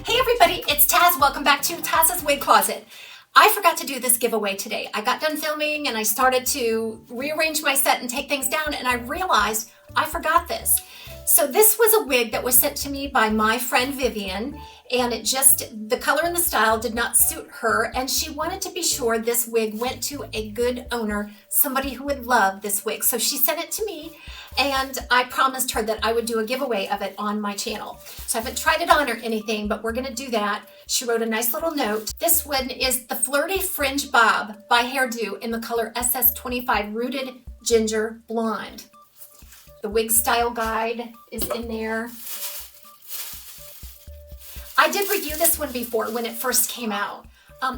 Hey everybody, it's Taz. Welcome back to Taz's Wig Closet. I forgot to do this giveaway today. I got done filming and I started to rearrange my set and take things down, and I realized I forgot this. So this was a wig that was sent to me by my friend Vivian, and the color and the style did not suit her, and she wanted to be sure this wig went to a good owner, somebody who would love this wig. So she sent it to me, and I promised her that I would do a giveaway of it on my channel. So I haven't tried it on or anything, but we're gonna do that. She wrote a nice little note. This one is the Flirty Fringe Bob by Hairdo in the color SS25 Rooted Ginger Blonde. The wig style guide is in there. I did review this one before when it first came out.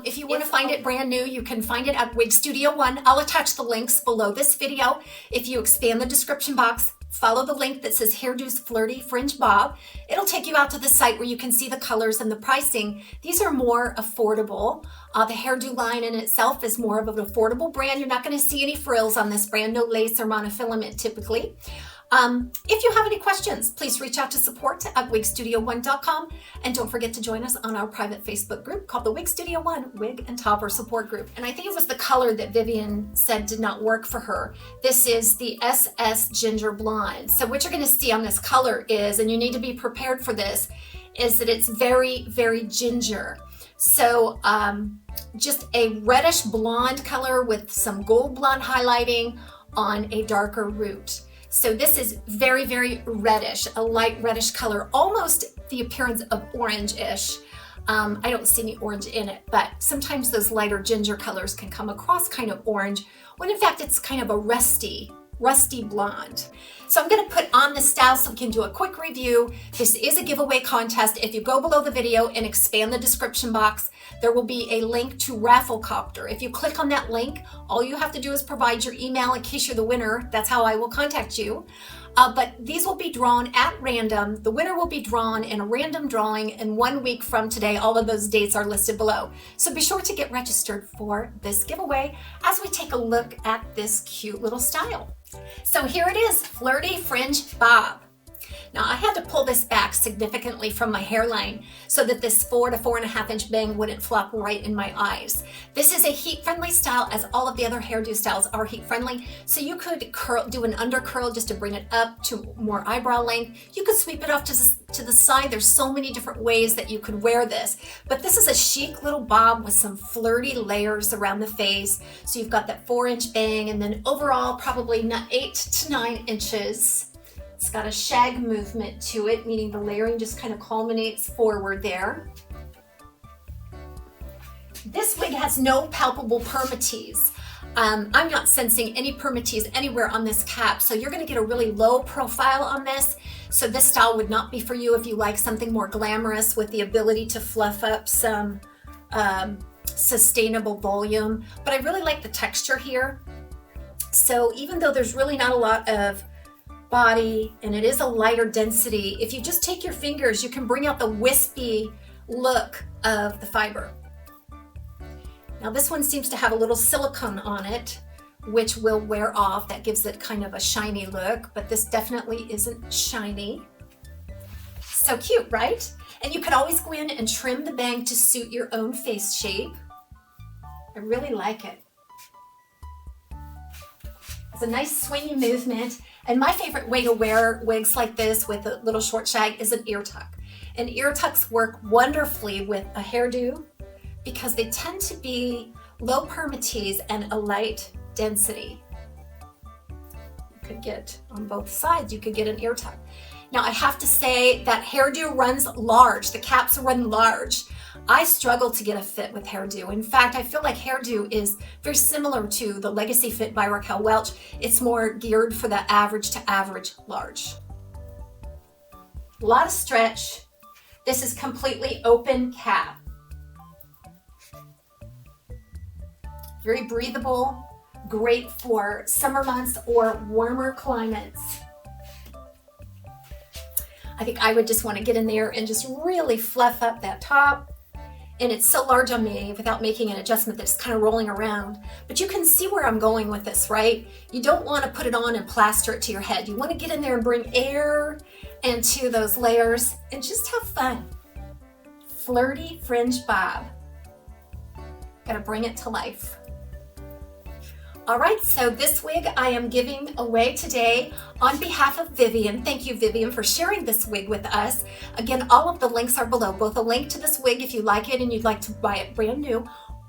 If you want to find it brand new, you can find it at Wig Studio One. I'll attach the links below this video. If you expand the description box, follow the link that says Hairdo's Flirty Fringe Bob. It'll take you out to the site where you can see the colors and the pricing. These are more affordable. The Hairdo line in itself is more of an affordable brand. You're not going to see any frills on this brand, no lace or monofilament typically. If you have any questions, please reach out to support@wigstudio1.com, and don't forget to join us on our private Facebook group called the Wig Studio One Wig and Topper Support Group. And I think it was the color that Vivian said did not work for her. This is the SS Ginger Blonde. So what you're going to see on this color is, and you need to be prepared for this, is that it's very, very ginger. So just a reddish blonde color with some gold blonde highlighting on a darker root. So this is very, very reddish, a light reddish color, almost the appearance of orange-ish. I don't see any orange in it, but sometimes those lighter ginger colors can come across kind of orange, when in fact it's kind of a rusty blonde. So I'm going to put on the style so we can do a quick review. This is a giveaway contest. If you go below the video and expand the description box, there will be a link to Rafflecopter. If you click on that link, all you have to do is provide your email in case you're the winner. That's how I will contact you. But these will be drawn at random. The winner will be drawn in a random drawing, and 1 week from today. All of those dates are listed below. So be sure to get registered for this giveaway as we take a look at this cute little style. So here it is, Flirty Fringe Bob. Now I had to pull this back significantly from my hairline so that this 4 to 4.5 inch bang wouldn't flop right in my eyes. This is a heat-friendly style, as all of the other hairdo styles are heat-friendly. So you could do an under curl just to bring it up to more eyebrow length. You could sweep it off to the side. There's so many different ways that you could wear this. But this is a chic little bob with some flirty layers around the face. So you've got that 4-inch bang, and then overall probably 8 to 9 inches. It's got a shag movement to it, meaning the layering just kind of culminates forward there. This wig has no palpable permatease. I'm not sensing any permatease anywhere on this cap, so you're going to get a really low profile on this. So this style would not be for you if you like something more glamorous with the ability to fluff up some sustainable volume. But I really like the texture here. So even though there's really not a lot of body and it is a lighter density, if you just take your fingers, you can bring out the wispy look of the fiber. Now this one seems to have a little silicone on it, which will wear off. That gives it kind of a shiny look, but this definitely isn't shiny. So cute, right? And you could always go in and trim the bang to suit your own face shape. I really like it. It's a nice swingy movement. And my favorite way to wear wigs like this with a little short shag is an ear tuck. And ear tucks work wonderfully with a hairdo because they tend to be low permatease and a light density. You could get on both sides, you could get an ear tuck. Now I have to say that hairdo runs large. The caps run large. I struggle to get a fit with hairdo. In fact, I feel like hairdo is very similar to the Legacy Fit by Raquel Welch. It's more geared for the average to average large. A lot of stretch. This is completely open cap. Very breathable, great for summer months or warmer climates. I think I would just want to get in there and just really fluff up that top. And it's so large on me without making an adjustment that it's kind of rolling around. But you can see where I'm going with this, right? You don't want to put it on and plaster it to your head. You want to get in there and bring air into those layers and just have fun. Flirty Fringe Bob. Gotta bring it to life. All right, so this wig I am giving away today on behalf of Vivian. Thank you, Vivian, for sharing this wig with us. Again, all of the links are below, both a link to this wig if you like it and you'd like to buy it brand new,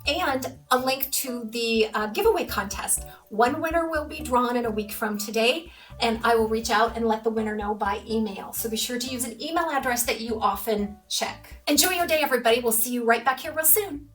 and a link to the giveaway contest. One winner will be drawn in a week from today, and I will reach out and let the winner know by email. So be sure to use an email address that you often check. Enjoy your day, everybody. We'll see you right back here real soon.